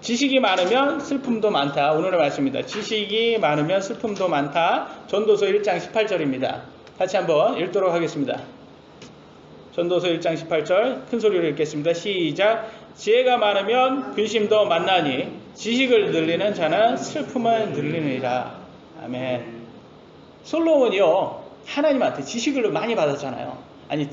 지식이 많으면 슬픔도 많다. 오늘의 말씀입니다. 지식이 많으면 슬픔도 많다. 전도서 1장 18절입니다. 같이 한번 읽도록 하겠습니다. 전도서 1장 18절 큰 소리로 읽겠습니다. 시작. 지혜가 많으면 근심도 많나니 지식을 늘리는 자는 슬픔을 늘리느니라. 아멘. 솔로몬이요, 하나님한테 지식을 많이 받았잖아요. 아니,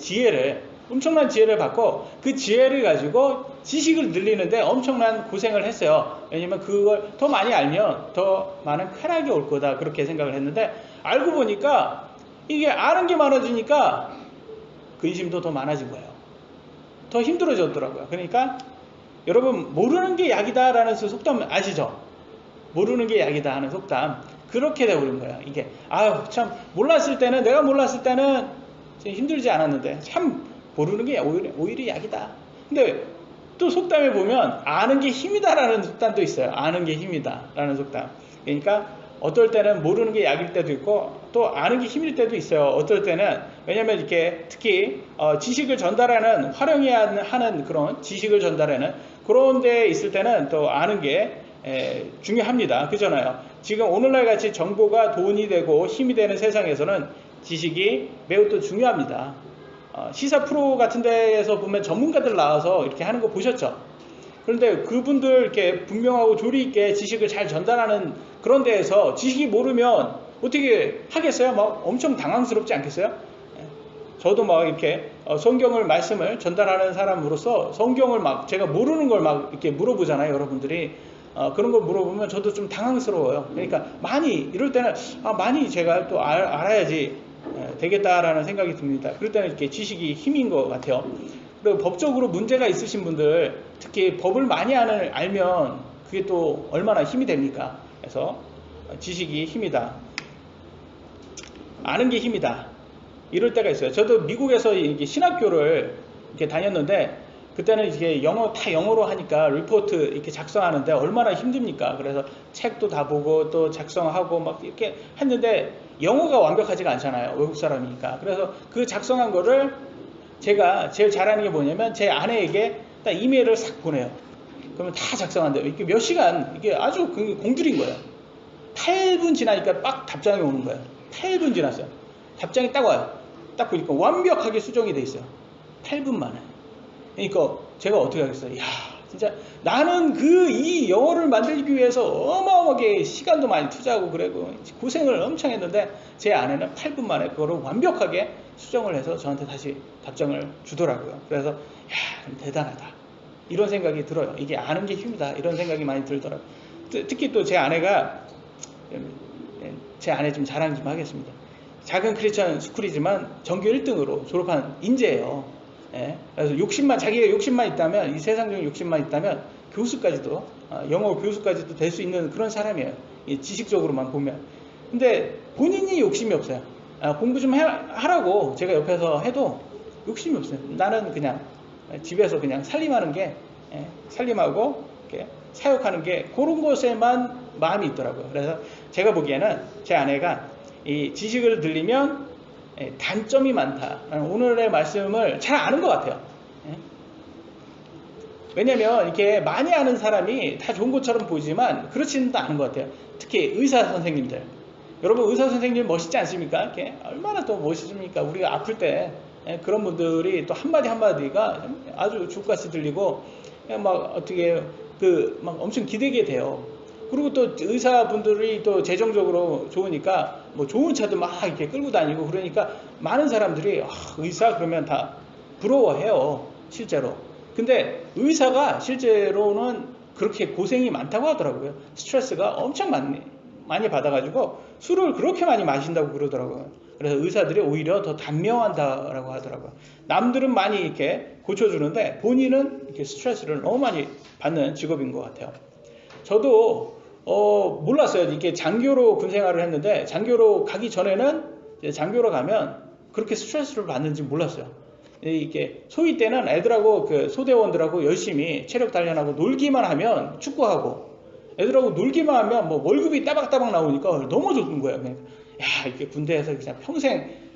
엄청난 지혜를 받고 그 지혜를 가지고 지식을 늘리는데 엄청난 고생을 했어요. 왜냐면 그걸 더 많이 알면 더 많은 쾌락이 올 거다, 그렇게 생각을 했는데, 알고 보니까 이게 아는 게 많아지니까 근심도 더 많아진 거예요. 더 힘들어졌더라고요. 그러니까 여러분, 모르는 게 약이다 라는 속담 아시죠? 모르는 게 약이다 하는 속담, 그렇게 되어버린 거예요. 이게 참 내가 몰랐을 때는 힘들지 않았는데 참 모르는 게 오히려 약이다. 근데 또 속담에 보면 아는 게 힘이다 라는 속담도 있어요. 아는 게 힘이다 라는 속담. 그러니까 어떨 때는 모르는 게 약일 때도 있고 또 아는 게 힘일 때도 있어요. 어떨 때는, 왜냐면 이렇게 특히 지식을 전달하는, 활용해야 하는 그런 지식을 전달하는 그런 데 있을 때는 또 아는 게 중요합니다. 그잖아요. 지금 오늘날 같이 정보가 돈이 되고 힘이 되는 세상에서는 지식이 매우 또 중요합니다. 시사 프로 같은 데에서 보면 전문가들 나와서 이렇게 하는 거 보셨죠? 그런데 그분들 이렇게 분명하고 조리 있게 지식을 잘 전달하는 그런 데에서 지식이 모르면 어떻게 하겠어요? 막 엄청 당황스럽지 않겠어요? 저도 막 이렇게 성경을, 말씀을 전달하는 사람으로서 성경을 막 제가 모르는 걸 막 이렇게 물어보잖아요, 여러분들이. 그런 걸 물어보면 저도 좀 당황스러워요. 그러니까 이럴 때는 많이 제가 또 알아야지 되겠다라는 생각이 듭니다. 그럴 때는 이렇게 지식이 힘인 것 같아요. 그리고 법적으로 문제가 있으신 분들, 특히 법을 많이 알면 그게 또 얼마나 힘이 됩니까? 그래서 지식이 힘이다. 아는 게 힘이다. 이럴 때가 있어요. 저도 미국에서 이렇게 신학교를 이렇게 다녔는데, 그때는 이게 영어로 하니까 리포트 이렇게 작성하는데 얼마나 힘듭니까? 그래서 책도 다 보고 또 작성하고 막 이렇게 했는데 영어가 완벽하지가 않잖아요. 외국 사람이니까. 그래서 그 작성한 거를 제가 제일 잘하는 게 뭐냐면 제 아내에게 딱 이메일을 싹 보내요. 그러면 다 작성한대요. 이게 몇 시간, 이게 아주 공들인 거예요. 8분 지나니까 막 답장이 오는 거예요. 8분 지났어요. 답장이 딱 와요. 딱 보니까 완벽하게 수정이 돼 있어요. 8분 만에. 그러니까 제가 어떻게 하겠어요? 이야, 진짜 나는 이 영어를 만들기 위해서 어마어마하게 시간도 많이 투자하고 그래고 고생을 엄청 했는데, 제 아내는 8분 만에 그거를 완벽하게 수정을 해서 저한테 다시 답장을 주더라고요. 그래서 대단하다, 이런 생각이 들어요. 이게 아는 게 힘이다, 이런 생각이 많이 들더라고요. 특히 또 제 아내 좀 자랑 좀 하겠습니다. 작은 크리스천 스쿨이지만 전교 1등으로 졸업한 인재예요. 그래서 자기가 욕심만 있다면, 이 세상적인 욕심만 있다면 교수까지도, 영어 교수까지도 될 수 있는 그런 사람이에요. 지식적으로만 보면. 근데 본인이 욕심이 없어요. 공부 좀 하라고 제가 옆에서 해도 욕심이 없어요. 나는 그냥 집에서 그냥 살림하고 이렇게 사역하는 게, 그런 것에만 마음이 있더라고요. 그래서 제가 보기에는 제 아내가 이 지식을 들리면 단점이 많다, 오늘의 말씀을 잘 아는 것 같아요. 왜냐면 이렇게 많이 아는 사람이 다 좋은 것처럼 보이지만 그렇지는 않은 것 같아요. 특히 의사 선생님들, 여러분 의사 선생님 멋있지 않습니까? 이렇게 얼마나 또 멋있습니까? 우리가 아플 때 그런 분들이 또 한마디가 아주 주옥같이 들리고 막 어떻게 막 엄청 기대게 돼요. 그리고 또 의사분들이 또 재정적으로 좋으니까 뭐 좋은 차도 막 이렇게 끌고 다니고, 그러니까 많은 사람들이 의사 그러면 다 부러워해요, 실제로. 근데 의사가 실제로는 그렇게 고생이 많다고 하더라고요. 스트레스가 엄청 많이 받아가지고 술을 그렇게 많이 마신다고 그러더라고요. 그래서 의사들이 오히려 더 단명한다라고 하더라고요. 남들은 많이 이렇게 고쳐주는데 본인은 이렇게 스트레스를 너무 많이 받는 직업인 것 같아요. 저도 몰랐어요. 이렇게 장교로 군 생활을 했는데, 장교로 가기 전에는 장교로 가면 그렇게 스트레스를 받는지 몰랐어요. 이게 소위 때는 애들하고 소대원들하고 열심히 체력 단련하고 놀기만 하면, 축구하고 애들하고 놀기만 하면 뭐 월급이 따박따박 나오니까 너무 좋은 거예요. 이렇게 군대에서 그냥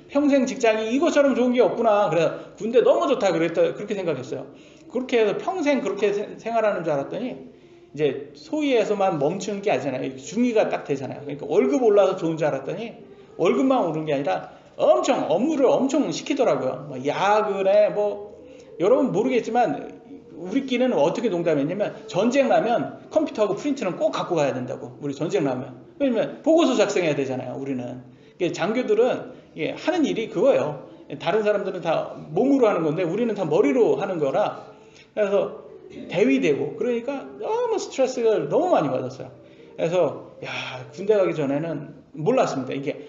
평생 직장이 이것처럼 좋은 게 없구나. 그래서 군대 너무 좋다 그렇게 생각했어요. 그렇게 해서 평생 그렇게 생활하는 줄 알았더니 이제 소위에서만 멈추는 게 아니잖아요. 중위가 딱 되잖아요. 그러니까 월급 올라서 좋은 줄 알았더니 월급만 오른 게 아니라 엄청 업무를 엄청 시키더라고요. 뭐 야근에 뭐 여러분 모르겠지만 우리끼리는 어떻게 농담했냐면 전쟁 나면 컴퓨터하고 프린트는 꼭 갖고 가야 된다고. 우리 전쟁 나면. 왜냐면 보고서 작성해야 되잖아요. 우리는. 장교들은 하는 일이 그거예요. 다른 사람들은 다 몸으로 하는 건데 우리는 다 머리로 하는 거라. 그래서 대위되고 그러니까 너무 스트레스를 너무 많이 받았어요. 그래서 군대 가기 전에는 몰랐습니다. 이게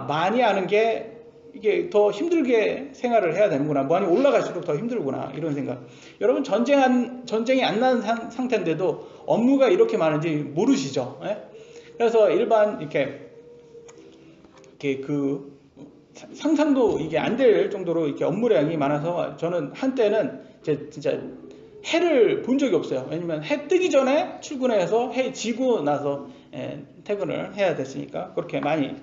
많이 하는 게 이게 더 힘들게 생활을 해야 되는구나. 많이 올라갈수록 더 힘들구나. 이런 생각. 여러분 전쟁이 안 난 상태인데도 업무가 이렇게 많은지 모르시죠? 예? 그래서 일반 이렇게 그 상상도 이게 안 될 정도로 이렇게 업무량이 많아서 저는 한때는 진짜 해를 본 적이 없어요. 왜냐면 해 뜨기 전에 출근해서 해 지고 나서 퇴근을 해야 됐으니까 그렇게 많이.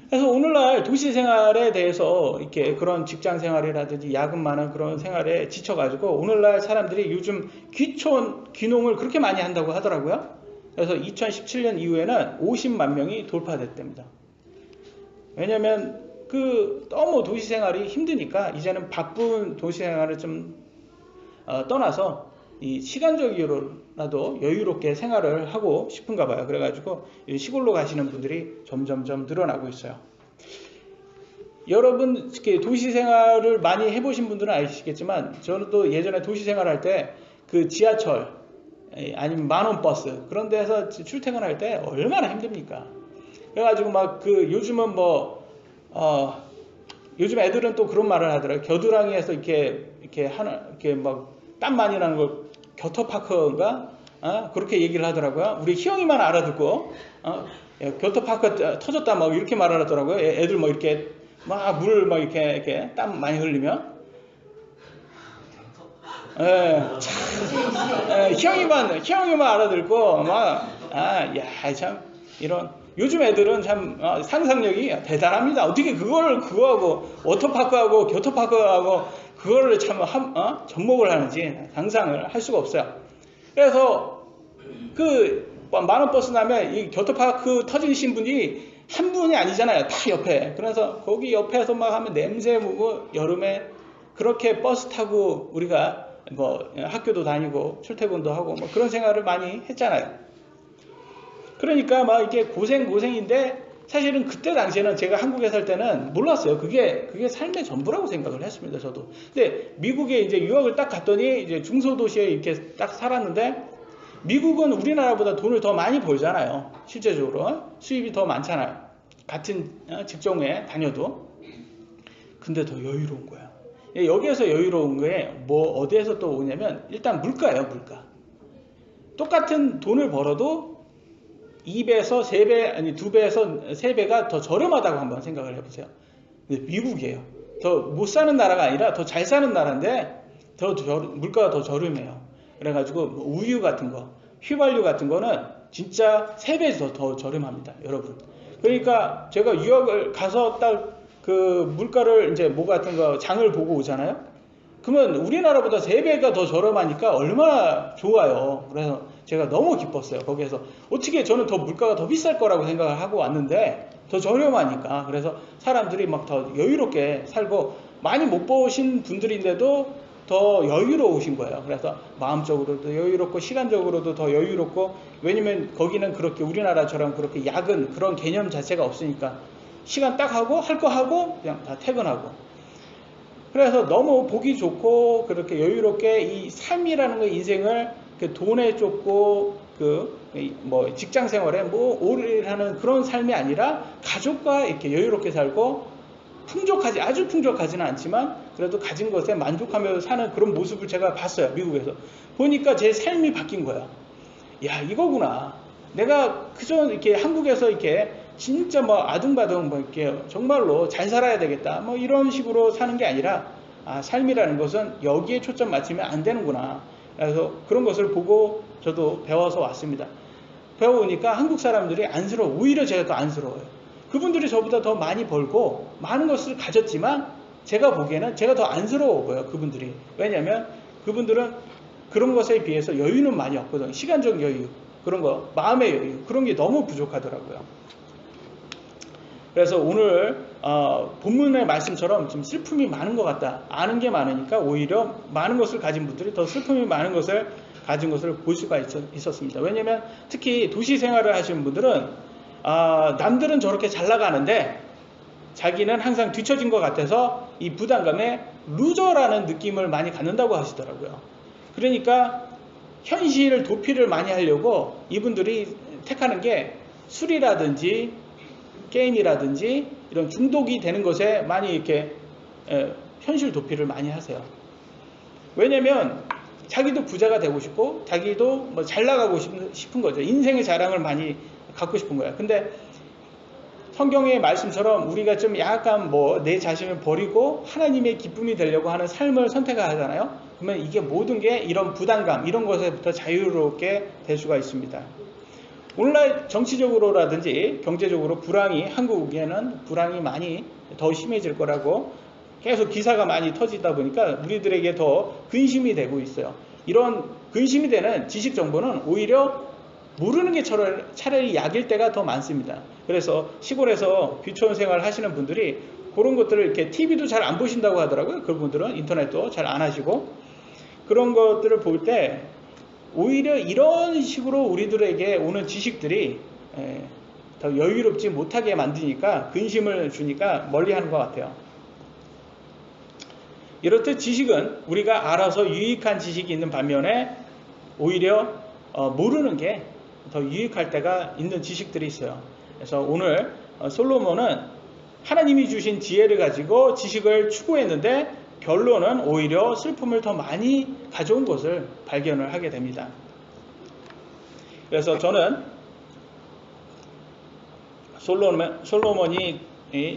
그래서 오늘날 도시 생활에 대해서 이렇게 그런 직장 생활이라든지 야근 많은 그런 생활에 지쳐가지고 오늘날 사람들이 요즘 귀농을 그렇게 많이 한다고 하더라고요. 그래서 2017년 이후에는 50만 명이 돌파됐답니다. 왜냐면 너무 도시 생활이 힘드니까 이제는 바쁜 도시 생활을 좀 떠나서 이 시간적으로라도 여유롭게 생활을 하고 싶은가 봐요. 그래가지고 시골로 가시는 분들이 점점점 늘어나고 있어요. 여러분 도시 생활을 많이 해보신 분들은 아시겠지만 저는 또 예전에 도시 생활할 때 그 지하철 아니면 만원 버스 그런 데서 출퇴근할 때 얼마나 힘듭니까? 그래가지고 요즘은 요즘 애들은 또 그런 말을 하더라고요. 겨드랑이에서 이렇게 막 땀 많이 나는 걸 겨터파크인가? 그렇게 얘기를 하더라고요. 우리 희영이만 알아듣고, 겨터파크 터졌다 막 이렇게 말을 하더라고요. 애들 뭐 이렇게 물 이렇게 땀 많이 흘리면. 희영이만 알아듣고, 참, 요즘 애들은 참 상상력이 대단합니다. 어떻게 그거하고 워터파크하고 겨터파크하고 그거를 참 접목을 하는지 상상을 할 수가 없어요. 그래서 만원 버스 나면 이 겨터파크 터지신 분이 한 분이 아니잖아요. 다 옆에. 그래서 거기 옆에서 막 하면 냄새 나고 여름에 그렇게 버스 타고 우리가 학교도 다니고 출퇴근도 하고 그런 생활을 많이 했잖아요. 그러니까 이게 고생인데 사실은 그때 당시에는 제가 한국에 살 때는 몰랐어요. 그게 삶의 전부라고 생각을 했습니다. 저도. 근데 미국에 이제 유학을 딱 갔더니 이제 중소도시에 이렇게 딱 살았는데 미국은 우리나라보다 돈을 더 많이 벌잖아요. 실제적으로 수입이 더 많잖아요. 같은 직종에 다녀도. 근데 더 여유로운 거야. 여기에서 여유로운 게 어디에서 또 오냐면 일단 물가예요. 물가. 똑같은 돈을 벌어도 2배에서 3배, 아니 2배에서 3배가 더 저렴하다고 한번 생각을 해보세요. 근데 미국이에요. 더 못 사는 나라가 아니라 더 잘 사는 나라인데 물가가 더 저렴해요. 그래가지고 우유 같은 거, 휘발유 같은 거는 진짜 3배 더 저렴합니다. 여러분. 그러니까 제가 유학을 가서 딱 물가를 이제 같은 거 장을 보고 오잖아요. 그러면 우리나라보다 3배가 더 저렴하니까 얼마나 좋아요. 그래서 제가 너무 기뻤어요. 거기에서 어떻게 저는 더 물가가 더 비쌀 거라고 생각을 하고 왔는데 더 저렴하니까. 그래서 사람들이 더 여유롭게 살고 많이 못 보신 분들인데도 더 여유로우신 거예요. 그래서 마음적으로도 여유롭고 시간적으로도 더 여유롭고, 왜냐면 거기는 그렇게 우리나라처럼 그렇게 야근 그런 개념 자체가 없으니까 시간 딱 하고 할 거 하고 그냥 다 퇴근하고. 그래서 너무 보기 좋고 그렇게 여유롭게 이 삶이라는 거 인생을 돈에 쫓고 직장 생활에 오래 하는 그런 삶이 아니라 가족과 이렇게 여유롭게 살고 아주 풍족하지는 않지만 그래도 가진 것에 만족하며 사는 그런 모습을 제가 봤어요. 미국에서 보니까 제 삶이 바뀐 거야. 야, 이거구나. 내가 그전 이렇게 한국에서 이렇게 진짜 아등바등 이렇게 정말로 잘 살아야 되겠다 이런 식으로 사는 게 아니라 삶이라는 것은 여기에 초점 맞추면 안 되는구나. 그래서 그런 것을 보고 저도 배워서 왔습니다. 배워오니까 한국 사람들이 안쓰러워. 오히려 제가 더 안쓰러워요. 그분들이 저보다 더 많이 벌고 많은 것을 가졌지만 제가 보기에는 제가 더 안쓰러워 보여요. 그분들이. 왜냐하면 그분들은 그런 것에 비해서 여유는 많이 없거든요. 시간적 여유, 그런 거, 마음의 여유, 그런 게 너무 부족하더라고요. 그래서 오늘 본문의 말씀처럼 좀 슬픔이 많은 것 같다. 아는 게 많으니까 오히려 많은 것을 가진 분들이 더 슬픔이 많은 것을 가진 것을 볼 수가 있었습니다. 왜냐하면 특히 도시 생활을 하시는 분들은 남들은 저렇게 잘 나가는데 자기는 항상 뒤처진 것 같아서 이 부담감에 루저라는 느낌을 많이 갖는다고 하시더라고요. 그러니까 현실 도피를 많이 하려고 이분들이 택하는 게 술이라든지 게임이라든지 이런 중독이 되는 것에 많이 이렇게 현실 도피를 많이 하세요. 왜냐면 자기도 부자가 되고 싶고 자기도 뭐 잘 나가고 싶은 거죠. 인생의 자랑을 많이 갖고 싶은 거야. 근데 성경의 말씀처럼 우리가 좀 약간 뭐 내 자신을 버리고 하나님의 기쁨이 되려고 하는 삶을 선택하잖아요. 그러면 이게 모든 게 이런 부담감, 이런 것에부터 자유롭게 될 수가 있습니다. 오늘날 정치적으로라든지 경제적으로 한국에는 불황이 많이 더 심해질 거라고 계속 기사가 많이 터지다 보니까 우리들에게 더 근심이 되고 있어요. 이런 근심이 되는 지식 정보는 오히려 모르는 게 차라리 약일 때가 더 많습니다. 그래서 시골에서 귀촌 생활 하시는 분들이 그런 것들을 이렇게 TV도 잘 안 보신다고 하더라고요. 그분들은 인터넷도 잘 안 하시고 그런 것들을 볼 때 오히려 이런 식으로 우리들에게 오는 지식들이 더 여유롭지 못하게 만드니까 근심을 주니까 멀리하는 것 같아요. 이렇듯 지식은 우리가 알아서 유익한 지식이 있는 반면에 오히려 모르는 게 더 유익할 때가 있는 지식들이 있어요. 그래서 오늘 솔로몬은 하나님이 주신 지혜를 가지고 지식을 추구했는데 결론은 오히려 슬픔을 더 많이 가져온 것을 발견을 하게 됩니다. 그래서 저는 솔로몬이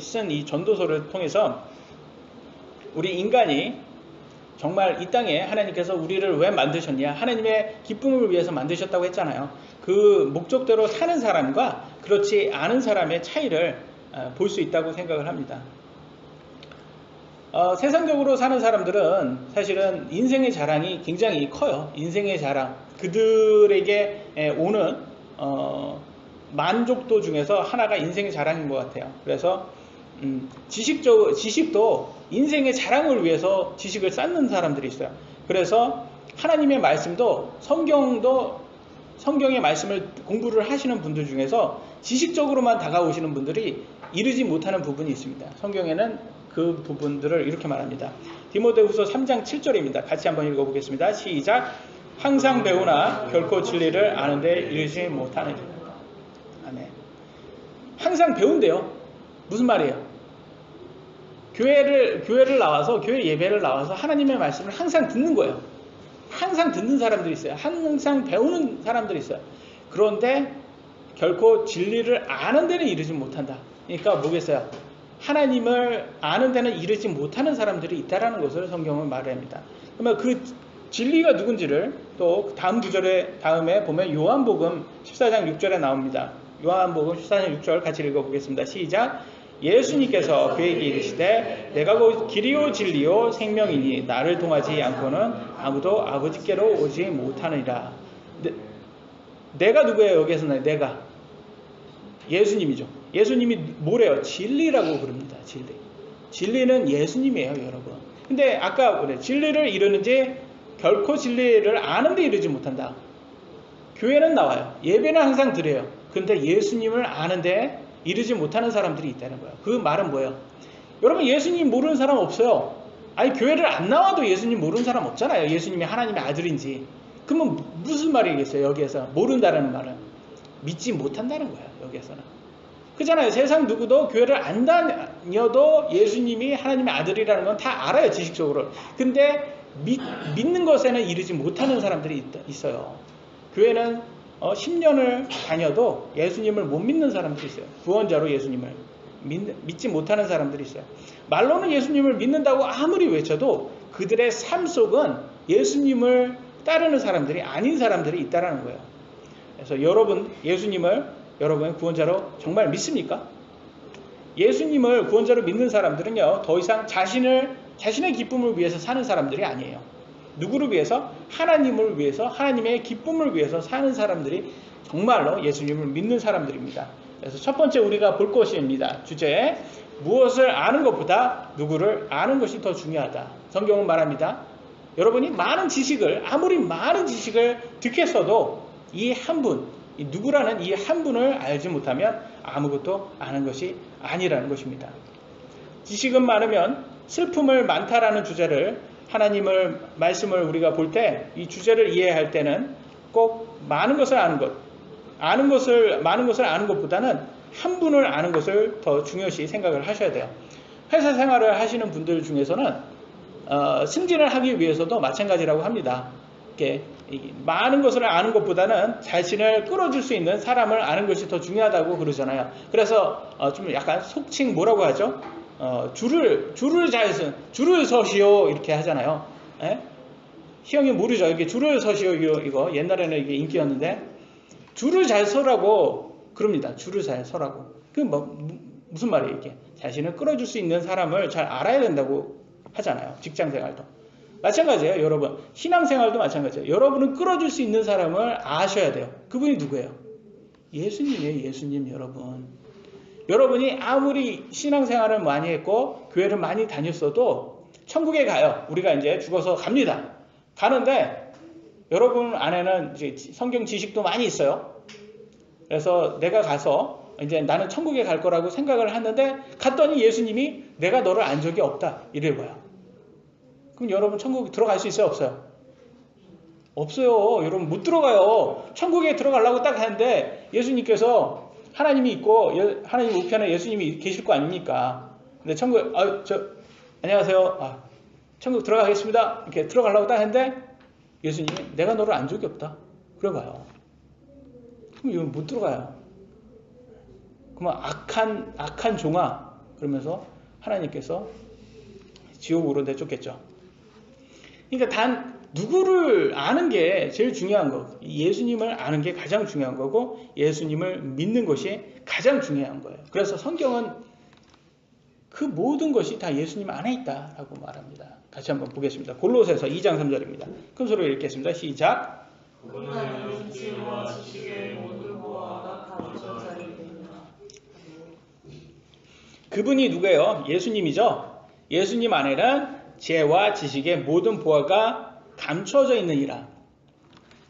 쓴 이 전도서를 통해서 우리 인간이 정말 이 땅에 하나님께서 우리를 왜 만드셨냐, 하나님의 기쁨을 위해서 만드셨다고 했잖아요. 그 목적대로 사는 사람과 그렇지 않은 사람의 차이를 볼 수 있다고 생각을 합니다. 세상적으로 사는 사람들은 사실은 인생의 자랑이 굉장히 커요. 인생의 자랑, 그들에게 오는 만족도 중에서 하나가 인생의 자랑인 것 같아요. 그래서 지식도 인생의 자랑을 위해서 지식을 쌓는 사람들이 있어요. 그래서 하나님의 말씀도 성경의 말씀을 공부를 하시는 분들 중에서 지식적으로만 다가오시는 분들이 이르지 못하는 부분이 있습니다. 성경에는 그 부분들을 이렇게 말합니다. 디모데후서 3장 7절입니다. 같이 한번 읽어보겠습니다. 시작. 항상 배우나 결코 진리를 아는데 이르지 못하느니라. 아멘. 항상 배운대요. 무슨 말이에요? 교회를 나와서, 교회 예배를 나와서 하나님의 말씀을 항상 듣는 거예요. 항상 듣는 사람들이 있어요. 항상 배우는 사람들이 있어요. 그런데 결코 진리를 아는 데는 이르지 못한다. 그러니까 뭐겠어요? 하나님을 아는 데는 이르지 못하는 사람들이 있다라는 것을 성경은 말합니다. 그러면 그 진리가 누군지를 또 다음 구절에 다음에 보면 요한복음 14장 6절에 나옵니다. 요한복음 14장 6절 같이 읽어보겠습니다. 시작. 예수님께서 그에게 이르시되 내가 곧 길이요 진리요 생명이니 나를 통하지 않고는 아무도 아버지께로 오지 못하느니라. 내가 누구예요? 여기에서는 내가 예수님이죠. 예수님이 뭐래요? 진리라고 부릅니다. 진리는 예수님이에요, 여러분. 근데 아까 그래, 진리를 이루는지 결코 진리를 아는데 이르지 못한다. 교회는 나와요. 예배는 항상 드려요. 근데 예수님을 아는데 이르지 못하는 사람들이 있다는 거예요. 그 말은 뭐예요? 여러분, 예수님 모르는 사람 없어요. 아니, 교회를 안 나와도 예수님 모르는 사람 없잖아요. 예수님이 하나님의 아들인지. 그러면 무슨 말이겠어요? 여기에서 모른다는 말은 믿지 못한다는 거예요. 여기에서는 그잖아요. 세상 누구도 교회를 안 다녀도 예수님이 하나님의 아들이라는 건 다 알아요. 지식적으로. 근데 믿는 것에는 이르지 못하는 사람들이 있어요. 교회는 10년을 다녀도 예수님을 못 믿는 사람들이 있어요. 구원자로 예수님을 믿지 못하는 사람들이 있어요. 말로는 예수님을 믿는다고 아무리 외쳐도 그들의 삶 속은 예수님을 따르는 사람들이 아닌 사람들이 있다는 거예요. 그래서 여러분, 예수님을 여러분의 구원자로 정말 믿습니까? 예수님을 구원자로 믿는 사람들은요, 더 이상 자신의 기쁨을 위해서 사는 사람들이 아니에요. 누구를 위해서? 하나님을 위해서, 하나님의 기쁨을 위해서 사는 사람들이 정말로 예수님을 믿는 사람들입니다. 그래서 첫 번째 우리가 볼 것입니다. 주제, 무엇을 아는 것보다 누구를 아는 것이 더 중요하다. 성경은 말합니다. 여러분이 아무리 많은 지식을 듣겠어도 이 한 분, 이 누구라는 이 한 분을 알지 못하면 아무것도 아는 것이 아니라는 것입니다. 지식은 많으면 슬픔을 많다라는 주제를, 하나님을 말씀을 우리가 볼 때 이 주제를 이해할 때는 꼭 많은 것을 아는 것, 많은 것을 아는 것보다는 한 분을 아는 것을 더 중요시 생각을 하셔야 돼요. 회사 생활을 하시는 분들 중에서는 승진을 하기 위해서도 마찬가지라고 합니다. 이렇게 많은 것을 아는 것보다는 자신을 끌어줄 수 있는 사람을 아는 것이 더 중요하다고 그러잖아요. 그래서 좀 약간 속칭 뭐라고 하죠? 줄을 서시오 이렇게 하잖아요. 예? 희영이 모르죠? 이게 줄을 서시오 이거 옛날에는 이게 인기였는데 줄을 잘 서라고 그럽니다. 줄을 잘 서라고. 그 무슨 말이에요 이게? 자신을 끌어줄 수 있는 사람을 잘 알아야 된다고 하잖아요. 직장생활도 마찬가지예요. 여러분 신앙생활도 마찬가지예요. 여러분은 끌어줄 수 있는 사람을 아셔야 돼요. 그분이 누구예요? 예수님이에요. 예수님. 여러분이 아무리 신앙생활을 많이 했고 교회를 많이 다녔어도 천국에 가요. 우리가 이제 죽어서 갑니다. 가는데 여러분 안에는 이제 성경 지식도 많이 있어요. 그래서 내가 가서 이제 나는 천국에 갈 거라고 생각을 하는데 갔더니 예수님이 내가 너를 안 적이 없다 이럴 거야. 그럼 여러분 천국에 들어갈 수 있어요? 없어요? 없어요. 여러분 못 들어가요. 천국에 들어가려고 딱 하는데 예수님께서 하나님이 있고 하나님 우편에 예수님이 계실 거 아닙니까? 근데 천국 안녕하세요. 천국 들어가겠습니다. 이렇게 들어가려고 딱 했는데 예수님이 내가 너를 안 적이 없다. 그래 봐요. 그럼 이건 못 들어가요. 그러면 악한 종아 그러면서 하나님께서 지옥으로 내쫓겠죠. 그러니까 단 누구를 아는 게 제일 중요한 거. 예수님을 아는 게 가장 중요한 거고 예수님을 믿는 것이 가장 중요한 거예요. 그래서 성경은 그 모든 것이 다 예수님 안에 있다라고 말합니다. 같이 한번 보겠습니다. 골로새서 2장 3절입니다. 큰 소리로 읽겠습니다. 시작. 그분은 지혜와 지식의 모든 보화가 감춰져 있느니라. 그분이 누구예요? 예수님이죠. 예수님 안에는 지혜와 지식의 모든 보화가 감춰져 있느니라.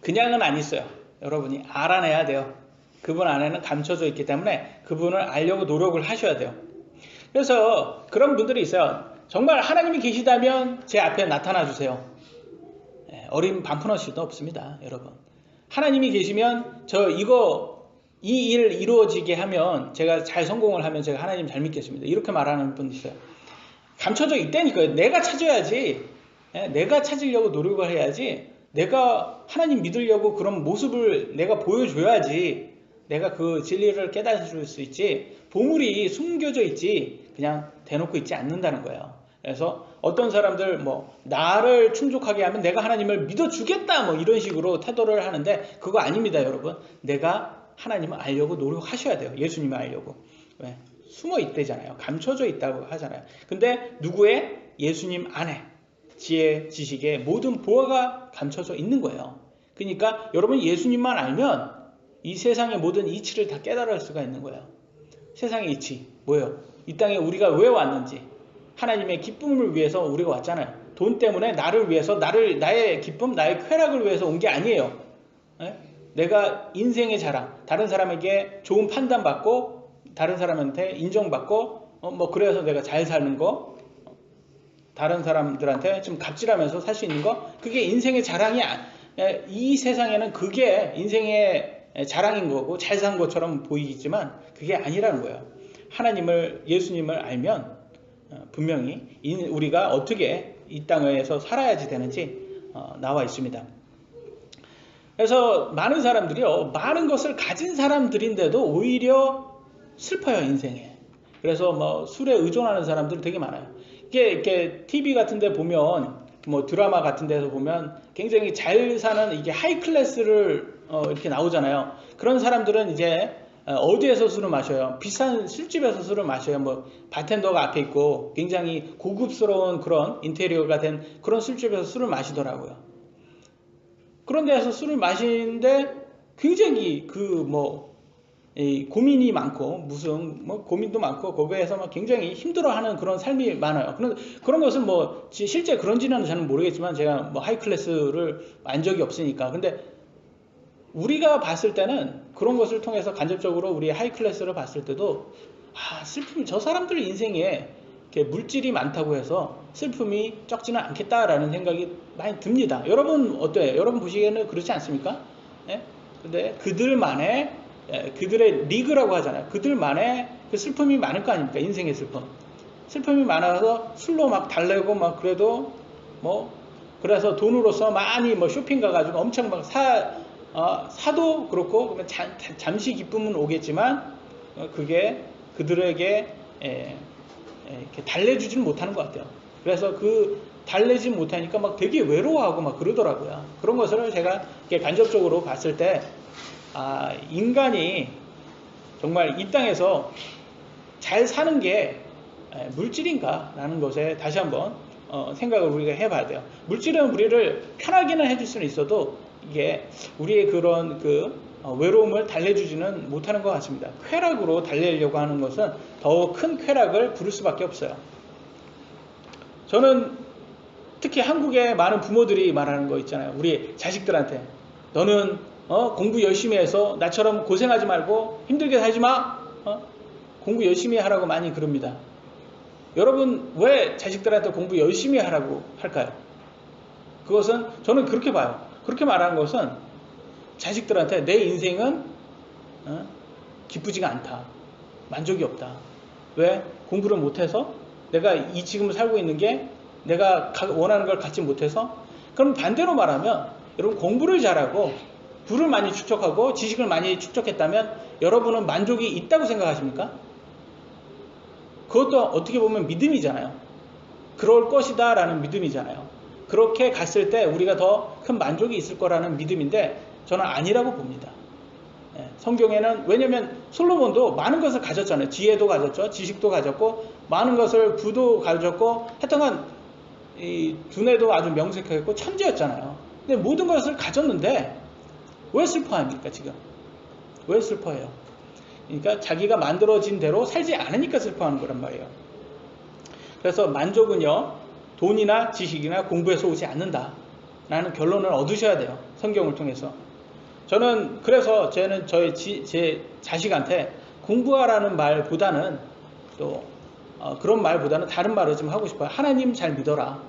그냥은 안 있어요. 여러분이 알아내야 돼요. 그분 안에는 감춰져 있기 때문에 그분을 알려고 노력을 하셔야 돼요. 그래서 그런 분들이 있어요. 정말 하나님이 계시다면 제 앞에 나타나 주세요. 어린 반푼어치도 없습니다. 여러분 하나님이 계시면 이 일 이루어지게 하면 제가 잘 성공을 하면 제가 하나님 잘 믿겠습니다. 이렇게 말하는 분 있어요. 감춰져 있다니까요. 내가 찾아야지. 내가 찾으려고 노력을 해야지. 내가 하나님 믿으려고 그런 모습을 내가 보여줘야지. 내가 그 진리를 깨달을 수 있지. 보물이 숨겨져 있지 그냥 대놓고 있지 않는다는 거예요. 그래서 어떤 사람들 나를 충족하게 하면 내가 하나님을 믿어주겠다 이런 식으로 태도를 하는데 그거 아닙니다. 여러분 내가 하나님을 알려고 노력하셔야 돼요. 예수님을 알려고. 왜? 숨어 있대잖아요. 감춰져 있다고 하잖아요. 근데 누구의? 예수님 안에 지혜, 지식의 모든 보화가 감춰져 있는 거예요. 그러니까 여러분 예수님만 알면 이 세상의 모든 이치를 다 깨달을 수가 있는 거예요. 세상의 이치 뭐예요? 이 땅에 우리가 왜 왔는지 하나님의 기쁨을 위해서 우리가 왔잖아요. 돈 때문에 나를 위해서 나의 기쁨, 나의 쾌락을 위해서 온 게 아니에요. 내가 인생의 자랑, 다른 사람에게 좋은 판단받고 다른 사람한테 인정받고 그래서 내가 잘 사는 거, 다른 사람들한테 좀 갑질하면서 살 수 있는 거, 그게 인생의 자랑이 이 세상에는 그게 인생의 자랑인 거고 잘 산 것처럼 보이지만 그게 아니라는 거예요. 예수님을 알면 분명히 우리가 어떻게 이 땅에서 살아야지 되는지 나와 있습니다. 그래서 많은 사람들이요, 많은 것을 가진 사람들인데도 오히려 슬퍼요, 인생에. 그래서 술에 의존하는 사람들이 되게 많아요. 이게 TV 같은 데 보면, 드라마 같은 데서 보면 굉장히 잘 사는 이게 하이 클래스를 이렇게 나오잖아요. 그런 사람들은 이제 어디에서 술을 마셔요? 비싼 술집에서 술을 마셔요. 뭐 바텐더가 앞에 있고 굉장히 고급스러운 그런 인테리어가 된 그런 술집에서 술을 마시더라고요. 그런 데서 술을 마시는데 굉장히 고민이 많고 무슨 고민도 많고 거기에서 막 굉장히 힘들어하는 그런 삶이 많아요. 그런 것은 실제 그런지는 저는 모르겠지만 제가 하이클래스를 안 적이 없으니까. 근데 우리가 봤을 때는 그런 것을 통해서 간접적으로 우리 하이클래스를 봤을 때도 슬픔이 저 사람들 인생에 이렇게 물질이 많다고 해서 슬픔이 적지는 않겠다라는 생각이 많이 듭니다. 여러분 어때요? 여러분 보시기에는 그렇지 않습니까? 예? 근데 그들만의 그들의 리그라고 하잖아요. 그들만의 그 슬픔이 많을 거 아닙니까? 인생의 슬픔이 많아서 술로 막 달래고 막 그래도 그래서 돈으로서 많이 쇼핑 가가지고 엄청 막 사도 그렇고 그러면 잠시 기쁨은 오겠지만 그게 그들에게 이렇게 달래주지는 못하는 것 같아요. 그래서 달래지 못하니까 막 되게 외로워하고 막 그러더라고요. 그런 것을 제가 이렇게 간접적으로 봤을 때 인간이 정말 이 땅에서 잘 사는 게 물질인가 라는 것에 다시 한번 생각을 우리가 해봐야 돼요. 물질은 우리를 편하게는 해줄 수는 있어도 이게 우리의 그런 외로움을 달래주지는 못하는 것 같습니다. 쾌락으로 달래려고 하는 것은 더 큰 쾌락을 부를 수밖에 없어요. 저는 특히 한국의 많은 부모들이 말하는 거 있잖아요. 우리 자식들한테 너는 공부 열심히 해서 나처럼 고생하지 말고 힘들게 살지 마. 공부 열심히 하라고 많이 그럽니다. 여러분 왜 자식들한테 공부 열심히 하라고 할까요? 그것은 저는 그렇게 봐요. 그렇게 말하는 것은 자식들한테 내 인생은 기쁘지가 않다. 만족이 없다. 왜? 공부를 못해서 내가 지금 살고 있는 게 내가 원하는 걸 갖지 못해서. 그럼 반대로 말하면 여러분 공부를 잘하고 부를 많이 축적하고 지식을 많이 축적했다면 여러분은 만족이 있다고 생각하십니까? 그것도 어떻게 보면 믿음이잖아요. 그럴 것이다 라는 믿음이잖아요. 그렇게 갔을 때 우리가 더 큰 만족이 있을 거라는 믿음인데 저는 아니라고 봅니다. 성경에는 왜냐면 솔로몬도 많은 것을 가졌잖아요. 지혜도 가졌죠. 지식도 가졌고 많은 것을 부도 가졌고 하여튼간 이 두뇌도 아주 명석했고 천재였잖아요. 근데 모든 것을 가졌는데 왜 슬퍼합니까 지금? 왜 슬퍼해요? 그러니까 자기가 만들어진 대로 살지 않으니까 슬퍼하는 거란 말이에요. 그래서 만족은요 돈이나 지식이나 공부에서 오지 않는다 라는 결론을 얻으셔야 돼요. 성경을 통해서. 저는 그래서 제 자식한테 공부하라는 말보다는 또 그런 말보다는 다른 말을 좀 하고 싶어요. 하나님 잘 믿어라.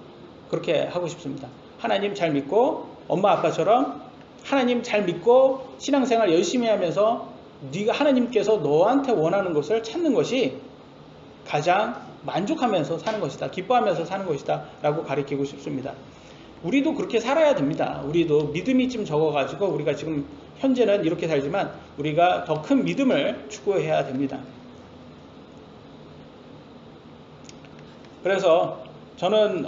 그렇게 하고 싶습니다. 하나님 잘 믿고 엄마 아빠처럼 하나님 잘 믿고 신앙생활 열심히 하면서 네가 하나님께서 너한테 원하는 것을 찾는 것이 가장 만족하면서 사는 것이다. 기뻐하면서 사는 것이다. 라고 가르치고 싶습니다. 우리도 그렇게 살아야 됩니다. 우리도 믿음이 좀 적어가지고 우리가 지금 현재는 이렇게 살지만 우리가 더 큰 믿음을 추구해야 됩니다. 그래서 저는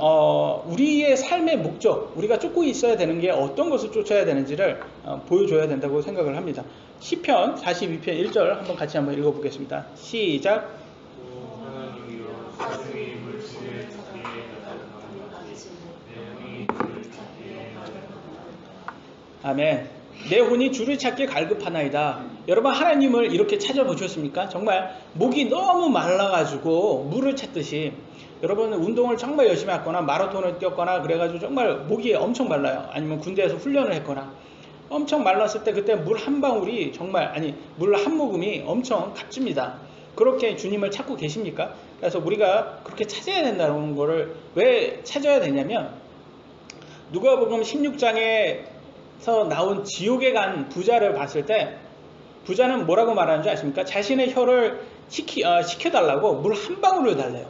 우리의 삶의 목적, 우리가 쫓고 있어야 되는 게 어떤 것을 쫓아야 되는지를 보여줘야 된다고 생각을 합니다. 시편 42편 1절 한번 같이 한번 읽어보겠습니다. 시작. 아멘. 내 혼이 주를 찾기에 갈급하나이다. 여러분 하나님을 이렇게 찾아보셨습니까? 정말 목이 너무 말라가지고 물을 찾듯이 여러분 운동을 정말 열심히 했거나 마라톤을 뛰었거나 그래가지고 정말 목이 엄청 말라요. 아니면 군대에서 훈련을 했거나 엄청 말랐을 때 그때 물 한 방울이 정말 물 한 모금이 엄청 값집니다. 그렇게 주님을 찾고 계십니까? 그래서 우리가 그렇게 찾아야 된다는 거를 왜 찾아야 되냐면 누가복음 16장에서 나온 지옥에 간 부자를 봤을 때 부자는 뭐라고 말하는지 아십니까? 자신의 혀를 식혀달라고 물 한 방울을 달래요.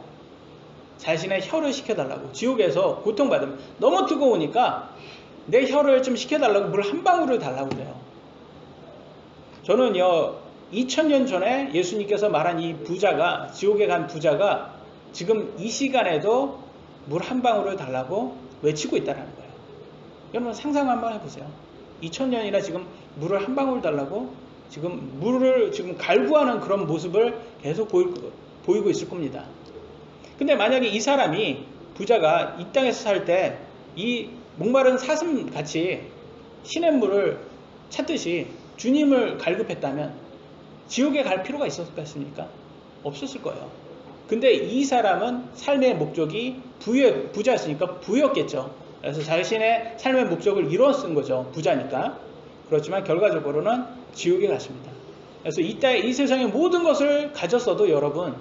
자신의 혀를 식혀달라고. 지옥에서 고통받으면 너무 뜨거우니까 내 혀를 좀 식혀달라고 물 한 방울을 달라고 그래요. 저는요 2000년 전에 예수님께서 말한 이 부자가 지옥에 간 부자가 지금 이 시간에도 물 한 방울을 달라고 외치고 있다는 거예요. 여러분 상상 한번 해보세요. 2000년이나 지금 물을 한 방울 달라고 지금 물을 지금 갈구하는 그런 모습을 계속 보이고 있을 겁니다. 근데 만약에 이 사람이 부자가 이 땅에서 살 때 이 목마른 사슴 같이 시냇물을 찾듯이 주님을 갈급했다면 지옥에 갈 필요가 있었겠습니까? 없었을 거예요. 근데 이 사람은 삶의 목적이 부자였으니까 부였겠죠. 그래서 자신의 삶의 목적을 이루었은 거죠. 부자니까. 그렇지만 결과적으로는 지옥에 갔습니다. 그래서 이 세상의 모든 것을 가졌어도 여러분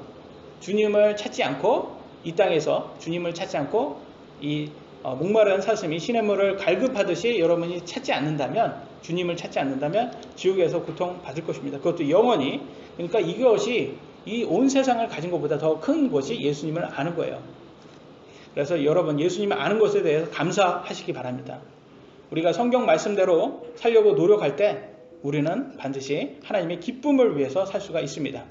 주님을 찾지 않고 이 땅에서 주님을 찾지 않고 이 목마른 사슴이 시냇물을 갈급하듯이 여러분이 찾지 않는다면 주님을 찾지 않는다면 지옥에서 고통받을 것입니다. 그것도 영원히. 그러니까 이것이 이 온 세상을 가진 것보다 더 큰 것이 예수님을 아는 거예요. 그래서 여러분 예수님을 아는 것에 대해서 감사하시기 바랍니다. 우리가 성경 말씀대로 살려고 노력할 때 우리는 반드시 하나님의 기쁨을 위해서 살 수가 있습니다.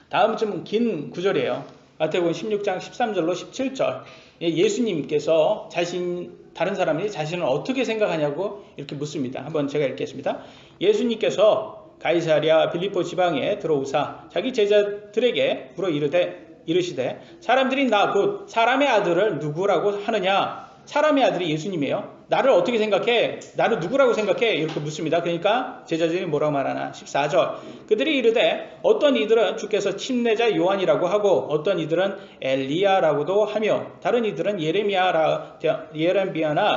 다음 좀 긴 구절이에요. 마태복음 16장 13절로 17절. 예수님께서 다른 사람이 자신을 어떻게 생각하냐고 이렇게 묻습니다. 한번 제가 읽겠습니다. 예수님께서 가이사랴 빌립보 지방에 들어오사 자기 제자들에게 물어 이르시되 사람들이 나 곧 사람의 아들을 누구라고 하느냐? 사람의 아들이 예수님이에요. 나를 어떻게 생각해? 나를 누구라고 생각해? 이렇게 묻습니다. 그러니까 제자들이 뭐라고 말하나? 14절. 그들이 이르되 어떤 이들은 주께서 침례자 요한이라고 하고 어떤 이들은 엘리야라고도 하며 다른 이들은 예레미야나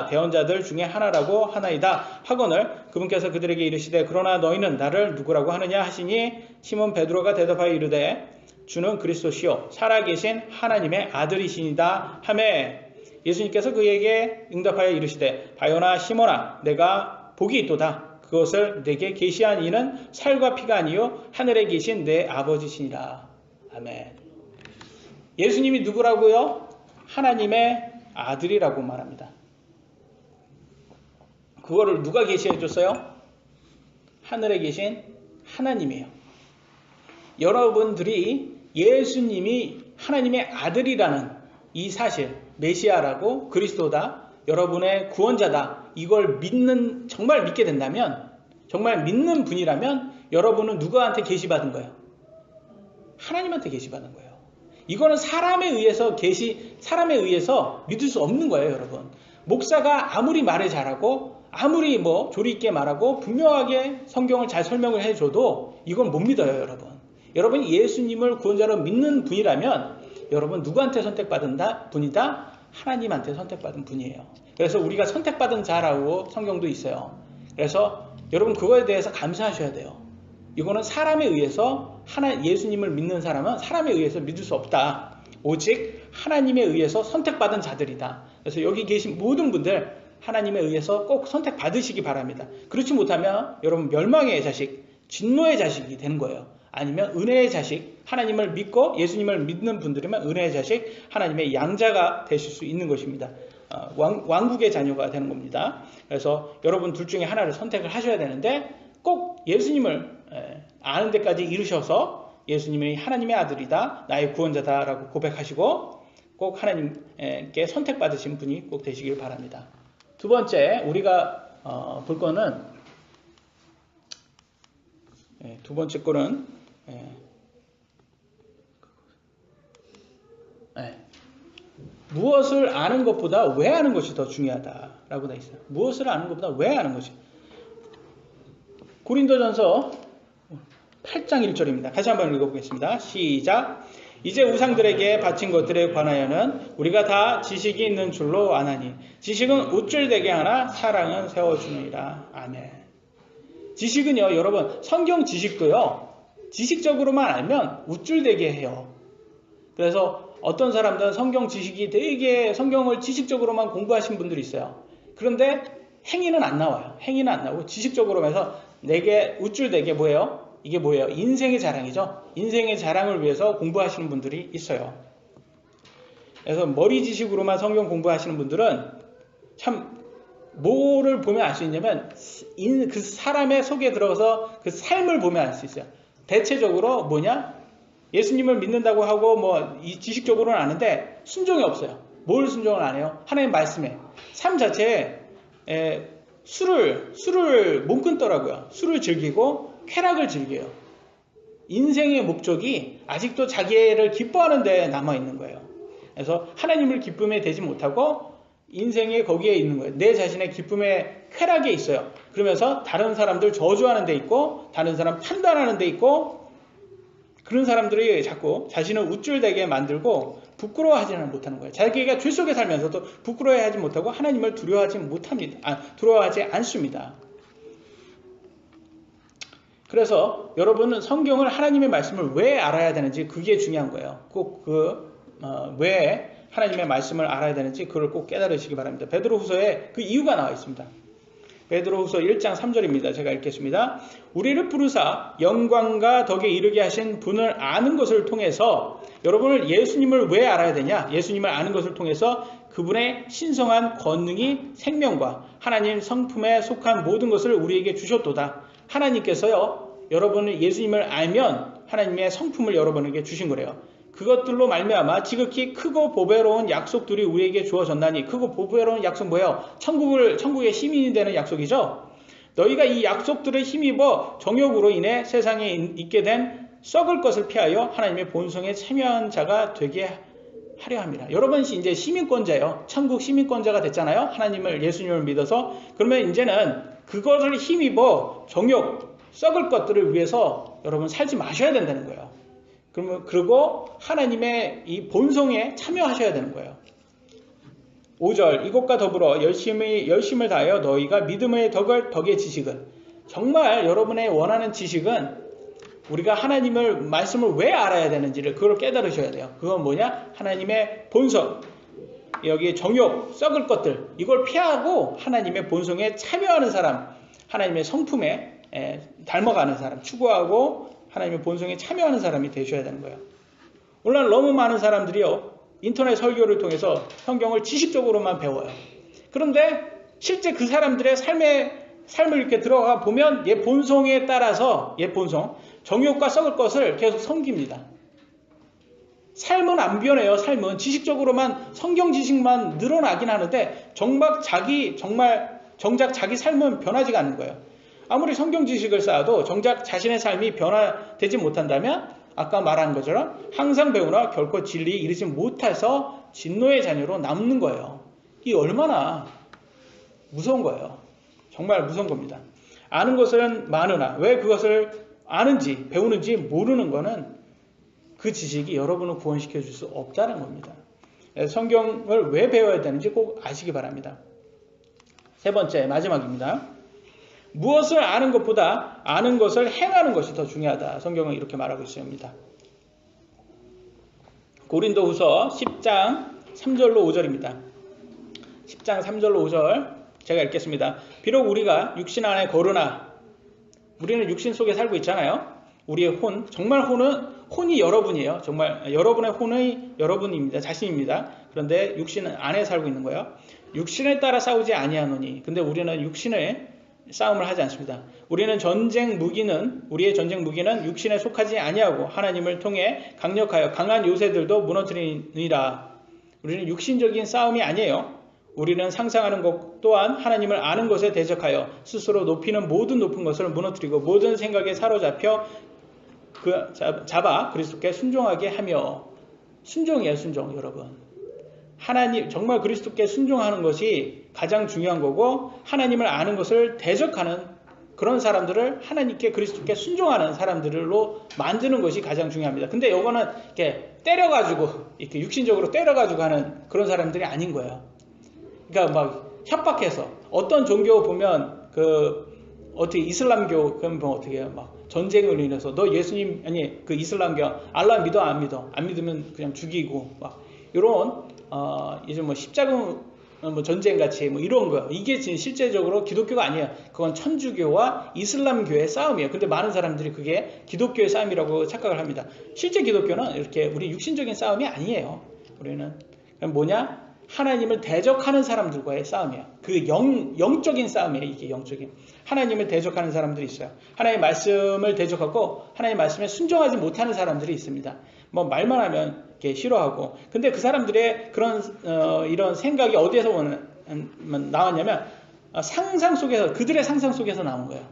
대언자들 중에 하나라고 하나이다 하거늘 그분께서 그들에게 이르시되 그러나 너희는 나를 누구라고 하느냐 하시니 시몬 베드로가 대답하여 이르되 주는 그리스도시요 살아계신 하나님의 아들이시니다 하매 예수님께서 그에게 응답하여 이르시되 바요나 시몬아 내가 복이 있도다. 그것을 내게 계시한 이는 살과 피가 아니요 하늘에 계신 내 아버지시니라. 아멘. 예수님이 누구라고요? 하나님의 아들이라고 말합니다. 그거를 누가 계시해 줬어요? 하늘에 계신 하나님이에요. 여러분들이 예수님이 하나님의 아들이라는 이 사실, 메시아라고 그리스도다, 여러분의 구원자다, 이걸 정말 믿게 된다면, 정말 믿는 분이라면 여러분은 누구한테 계시받은 거예요? 하나님한테 계시받은 거예요. 이거는 사람에 의해서 믿을 수 없는 거예요, 여러분. 목사가 아무리 말을 잘하고 아무리 조리 있게 말하고 분명하게 성경을 잘 설명을 해줘도 이건 못 믿어요, 여러분. 여러분이 예수님을 구원자로 믿는 분이라면 여러분 누구한테 선택받은 분이다? 하나님한테 선택받은 분이에요. 그래서 우리가 선택받은 자라고 성경도 있어요. 그래서 여러분 그거에 대해서 감사하셔야 돼요. 이거는 사람에 의해서 예수님을 믿는 사람은 사람에 의해서 믿을 수 없다. 오직 하나님에 의해서 선택받은 자들이다. 그래서 여기 계신 모든 분들 하나님에 의해서 꼭 선택받으시기 바랍니다. 그렇지 못하면 여러분 멸망의 자식, 진노의 자식이 되는 거예요. 아니면 은혜의 자식, 하나님을 믿고 예수님을 믿는 분들이면 은혜의 자식, 하나님의 양자가 되실 수 있는 것입니다. 왕국의 자녀가 되는 겁니다. 그래서 여러분 둘 중에 하나를 선택을 하셔야 되는데 꼭 예수님을 아는 데까지 이르셔서 예수님이 하나님의 아들이다, 나의 구원자다라고 고백하시고 꼭 하나님께 선택받으신 분이 꼭 되시길 바랍니다. 두 번째 우리가 볼 거는 두 번째 거는 무엇을 아는 것보다 왜 아는 것이 더 중요하다라고 되어 있어요. 무엇을 아는 것보다 왜 아는 것이. 고린도전서 8장 1절입니다. 다시 한번 읽어보겠습니다. 시작. 이제 우상들에게 바친 것들에 관하여는 우리가 다 지식이 있는 줄로 아나니 지식은 우쭐되게 하나 사랑은 세워주느니라. 아멘. 지식은요, 여러분, 성경 지식도요, 지식적으로만 알면 우쭐되게 해요. 그래서 어떤 사람들은 성경 지식이 되게 성경을 지식적으로만 공부하신 분들이 있어요. 그런데 행위는 안 나와요. 행위는 안 나오고 지식적으로 해서 내게 우쭐되게 뭐예요? 이게 뭐예요? 인생의 자랑이죠. 인생의 자랑을 위해서 공부하시는 분들이 있어요. 그래서 머리 지식으로만 성경 공부하시는 분들은 참 뭐를 보면 알 수 있냐면 그 사람의 속에 들어가서 그 삶을 보면 알 수 있어요. 대체적으로 뭐냐? 예수님을 믿는다고 하고 이 지식적으로는 아는데 순종이 없어요. 뭘 순종을 안 해요? 하나님 말씀에. 삶 자체에 술을 못 끊더라고요. 술을 즐기고 쾌락을 즐겨요. 인생의 목적이 아직도 자기를 기뻐하는 데 남아있는 거예요. 그래서 하나님을 기쁨에 대지 못하고 인생이 거기에 있는 거예요. 내 자신의 기쁨의 쾌락에 있어요. 그러면서 다른 사람들 저주하는 데 있고 다른 사람 판단하는 데 있고 그런 사람들이 자꾸 자신을 우쭐대게 만들고 부끄러워하지는 못하는 거예요. 자기가 죄 속에 살면서도 부끄러워하지 못하고 하나님을 두려워하지 않습니다. 그래서 여러분은 성경을 하나님의 말씀을 왜 알아야 되는지 그게 중요한 거예요. 꼭 왜 하나님의 말씀을 알아야 되는지 그걸 꼭 깨달으시기 바랍니다. 베드로후서에 그 이유가 나와 있습니다. 베드로후서 1장 3절입니다. 제가 읽겠습니다. 우리를 부르사 영광과 덕에 이르게 하신 분을 아는 것을 통해서 여러분을 예수님을 왜 알아야 되냐? 예수님을 아는 것을 통해서 그분의 신성한 권능이 생명과 하나님 성품에 속한 모든 것을 우리에게 주셨도다. 하나님께서요, 여러분을 예수님을 알면 하나님의 성품을 여러분에게 주신 거래요. 그것들로 말미암아 지극히 크고 보배로운 약속들이 우리에게 주어졌나니. 크고 보배로운 약속 뭐예요? 천국의 시민이 되는 약속이죠. 너희가 이 약속들을 힘입어 정욕으로 인해 세상에 있게 된 썩을 것을 피하여 하나님의 본성에 참여한 자가 되게 하려 합니다. 여러분 이제 시민권자예요. 천국 시민권자가 됐잖아요. 예수님을 믿어서. 그러면 이제는 그것을 힘입어 정욕, 썩을 것들을 위해서 여러분 살지 마셔야 된다는 거예요. 그리고 하나님의 이 본성에 참여하셔야 되는 거예요. 5절 이것과 더불어 열심을 다하여 너희가 믿음의 덕의 지식을, 정말 여러분의 원하는 지식은 우리가 하나님을 말씀을 왜 알아야 되는지를 그걸 깨달으셔야 돼요. 그건 뭐냐? 하나님의 본성, 여기 정욕, 썩을 것들, 이걸 피하고 하나님의 본성에 참여하는 사람, 하나님의 성품에 닮아가는 사람, 추구하고 하나님의 본성에 참여하는 사람이 되셔야 되는 거예요. 오늘날 너무 많은 사람들이요, 인터넷 설교를 통해서 성경을 지식적으로만 배워요. 그런데 실제 그 사람들의 삶을 이렇게 들어가 보면 얘 본성에 따라서 정욕과 썩을 것을 계속 섬깁니다. 삶은 안 변해요. 삶은 지식적으로만 성경 지식만 늘어나긴 하는데 정작 자기 삶은 변하지가 않는 거예요. 아무리 성경 지식을 쌓아도 정작 자신의 삶이 변화되지 못한다면 아까 말한 것처럼 항상 배우나 결코 진리에 이르지 못해서 진노의 자녀로 남는 거예요. 이게 얼마나 무서운 거예요. 정말 무서운 겁니다. 아는 것은 많으나 왜 그것을 아는지 배우는지 모르는 거는 그 지식이 여러분을 구원시켜 줄 수 없다는 겁니다. 성경을 왜 배워야 되는지 꼭 아시기 바랍니다. 세 번째, 마지막입니다. 무엇을 아는 것보다 아는 것을 행하는 것이 더 중요하다. 성경은 이렇게 말하고 있습니다. 고린도후서 10장 3절로 5절입니다. 10장 3절로 5절 제가 읽겠습니다. 비록 우리가 육신 안에 거르나, 우리는 육신 속에 살고 있잖아요. 우리의 정말 혼이 여러분이에요. 정말 여러분의 혼의 여러분입니다. 자신입니다. 그런데 육신 안에 살고 있는 거예요. 육신에 따라 싸우지 아니하노니. 근데 우리는 육신의 싸움을 하지 않습니다. 우리의 전쟁 무기는 육신에 속하지 아니하고 하나님을 통해 강력하여 강한 요새들도 무너뜨리니라. 우리는 육신적인 싸움이 아니에요. 우리는 상상하는 것 또한 하나님을 아는 것에 대적하여 스스로 높이는 모든 높은 것을 무너뜨리고 모든 생각에 사로잡혀 잡아 그리스도께 순종하게 하며. 순종이에요. 순종. 여러분, 하나님 정말 그리스도께 순종하는 것이 가장 중요한 거고, 하나님을 아는 것을 대적하는 그런 사람들을 하나님께 그리스도께 순종하는 사람들로 만드는 것이 가장 중요합니다. 근데 이거는 이렇게 이렇게 육신적으로 때려가지고 하는 그런 사람들이 아닌 거예요. 그러니까 막 협박해서, 어떤 종교 보면 어떻게 이슬람교 그러면 어떻게 해요? 막 전쟁을 인해서 너 예수님 그 이슬람교 알라 믿어 안 믿어? 안 믿으면 그냥 죽이고 막 이런 이제 십자군 전쟁 같이 이런 거, 이게 실제적으로 기독교가 아니에요. 그건 천주교와 이슬람교의 싸움이에요. 근데 많은 사람들이 그게 기독교의 싸움이라고 착각을 합니다. 실제 기독교는 이렇게 우리 육신적인 싸움이 아니에요. 우리는 뭐냐? 하나님을 대적하는 사람들과의 싸움이에요. 그 영적인 싸움이에요. 이게 영적인. 하나님을 대적하는 사람들이 있어요. 하나님의 말씀을 대적하고 하나님의 말씀에 순종하지 못하는 사람들이 있습니다. 말만 하면 이렇게 싫어하고. 근데 그 사람들의 그런 이런 생각이 어디에서 나왔냐면 상상 속에서, 그들의 상상 속에서 나온 거예요.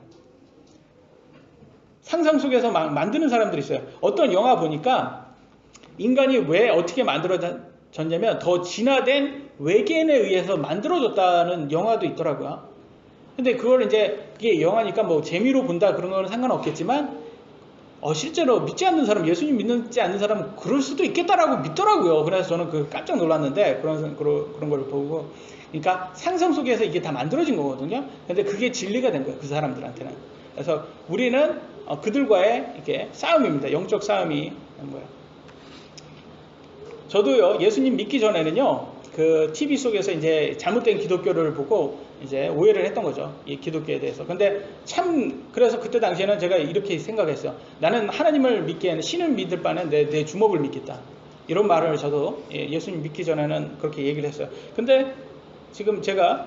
상상 속에서 만드는 사람들이 있어요. 어떤 영화 보니까 인간이 왜 어떻게 만들어졌냐면 더 진화된 외계인에 의해서 만들어졌다는 영화도 있더라고요. 근데 그걸 이제 그게 영화니까 뭐 재미로 본다 그런 거는 상관없겠지만 실제로 믿지 않는 사람, 예수님 믿지 않는 사람은 그럴 수도 있겠다라고 믿더라고요. 그래서 저는 깜짝 놀랐는데 그런 걸 보고, 그러니까 상상 속에서 이게 다 만들어진 거거든요. 근데 그게 진리가 된 거예요, 그 사람들한테는. 그래서 우리는 그들과의 이렇게 싸움입니다. 영적 싸움이 된 거예요. 저도요, 예수님 믿기 전에는요, 그 TV 속에서 이제 잘못된 기독교를 보고 이제 오해를 했던 거죠. 이 기독교에 대해서. 근데 참, 그래서 그때 당시에는 제가 이렇게 생각했어요. 나는 하나님을 믿기에는, 신을 믿을 바는 내 주먹을 믿겠다. 이런 말을 저도 예수님 믿기 전에는 그렇게 얘기를 했어요. 근데 지금 제가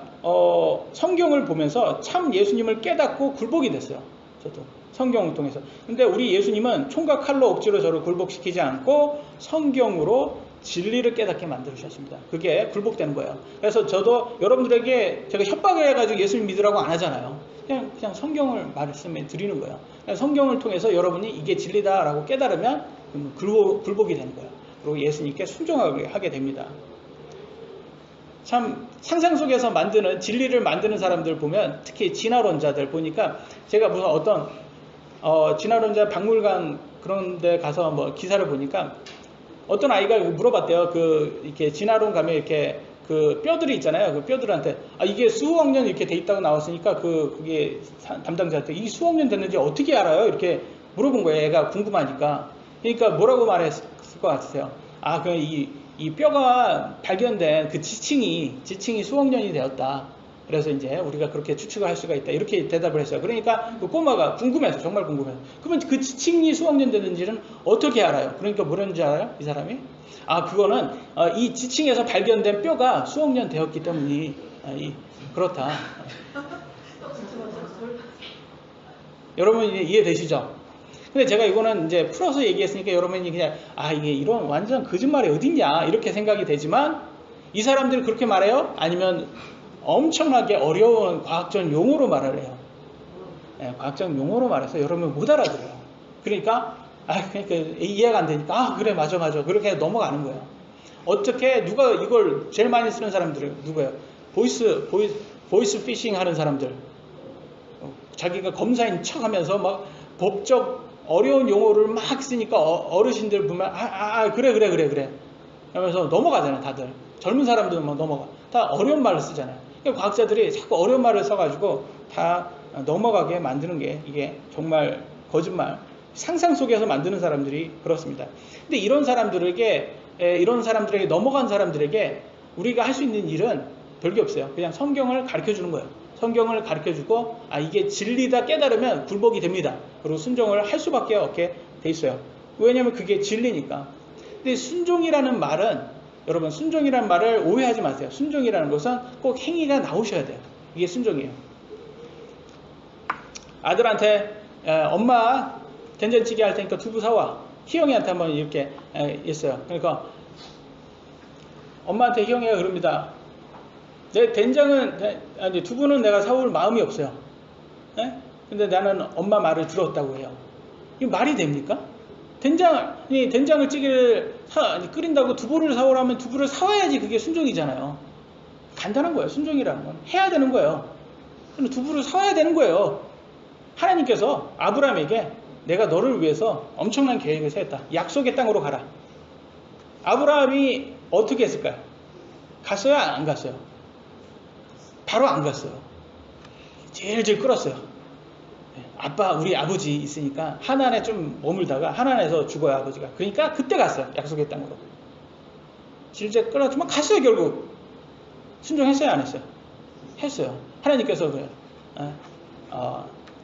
성경을 보면서 참 예수님을 깨닫고 굴복이 됐어요. 저도 성경을 통해서. 근데 우리 예수님은 총과 칼로 억지로 저를 굴복시키지 않고 성경으로 진리를 깨닫게 만들으셨습니다. 그게 굴복되는 거예요. 그래서 저도 여러분들에게 제가 협박을 해가지고 예수님 믿으라고 안 하잖아요. 그냥 성경을 말씀에 드리는 거예요. 성경을 통해서 여러분이 이게 진리다라고 깨달으면 굴복이 되는 거예요. 그리고 예수님께 순종하게 하게 됩니다. 참 상상 속에서 만드는, 진리를 만드는 사람들 보면, 특히 진화론자들 보니까, 제가 무슨 어떤 진화론자 박물관 그런 데 가서 뭐 기사를 보니까 어떤 아이가 물어봤대요. 이렇게 진화론 가면 이렇게 그 뼈들이 있잖아요. 그 뼈들한테 이게 수억 년 이렇게 돼 있다고 나왔으니까 그게 담당자한테 이 수억 년 됐는지 어떻게 알아요? 이렇게 물어본 거예요. 애가 궁금하니까. 그러니까 뭐라고 말했을 것 같으세요? 그럼 이 뼈가 발견된 그 지층이 수억 년이 되었다. 그래서 이제 우리가 그렇게 추측을 할 수가 있다. 이렇게 대답을 했어요. 그러니까 그 꼬마가 궁금해서, 정말 궁금해서. 그러면 그 지층이 수억 년 됐는지는 어떻게 알아요? 그러니까 뭐라는지 알아요? 이 사람이? 그거는 이 지층에서 발견된 뼈가 수억 년 되었기 때문이 그렇다. 여러분 이해되시죠? 근데 제가 이거는 이제 풀어서 얘기했으니까 여러분이 그냥 이게 이런 완전 거짓말이 어딨냐 이렇게 생각이 되지만, 이 사람들이 그렇게 말해요? 아니면 엄청나게 어려운 과학적 용어로 말을 해요. 과학적 용어로 말해서 여러분 못 알아들어요. 그러니까 이해가 안 되니까 그래 맞아 그렇게 넘어가는 거예요. 어떻게 누가 이걸 제일 많이 쓰는 사람들은 누구예요? 보이스 피싱 하는 사람들. 자기가 검사인 척하면서 막 법적 어려운 용어를 막 쓰니까 어르신들 보면 그래 하면서 넘어가잖아요. 다들 젊은 사람들은 막 넘어가. 다 어려운 말을 쓰잖아요. 과학자들이 자꾸 어려운 말을 써가지고 다 넘어가게 만드는 게 이게 정말 거짓말, 상상 속에서 만드는 사람들이 그렇습니다. 근데 이런 사람들에게 넘어간 사람들에게 우리가 할 수 있는 일은 별게 없어요. 그냥 성경을 가르쳐 주는 거예요. 성경을 가르쳐 주고 이게 진리다 깨달으면 굴복이 됩니다. 그리고 순종을 할 수밖에 없게 돼 있어요. 왜냐하면 그게 진리니까. 근데 순종이라는 말은, 여러분 순종이라는 말을 오해하지 마세요. 순종이라는 것은 꼭 행위가 나오셔야 돼요. 이게 순종이에요. 아들한테 엄마 된장찌개 할 테니까 두부 사와. 희영이한테 한번 이렇게 했어요. 그러니까 엄마한테 희영이가 그럽니다. 내 두부는 내가 사올 마음이 없어요. 근데 나는 엄마 말을 들었다고 해요. 이거 말이 됩니까? 된장을 찌개를 끓인다고 두부를 사오라면 두부를 사와야지 그게 순종이잖아요. 간단한 거예요. 순종이라는 건 해야 되는 거예요. 그럼 두부를 사와야 되는 거예요. 하나님께서 아브라함에게 내가 너를 위해서 엄청난 계획을 세웠다. 약속의 땅으로 가라. 아브라함이 어떻게 했을까요? 갔어요? 안 갔어요? 바로 안 갔어요. 질질 끌었어요. 우리 아버지 있으니까 하나안에 좀 머물다가 하나안에서 죽어요, 아버지가. 그러니까 그때 갔어요. 약속의 땅으로. 질질 끌었지만 갔어요, 결국. 순종했어요, 안 했어요? 했어요. 하나님께서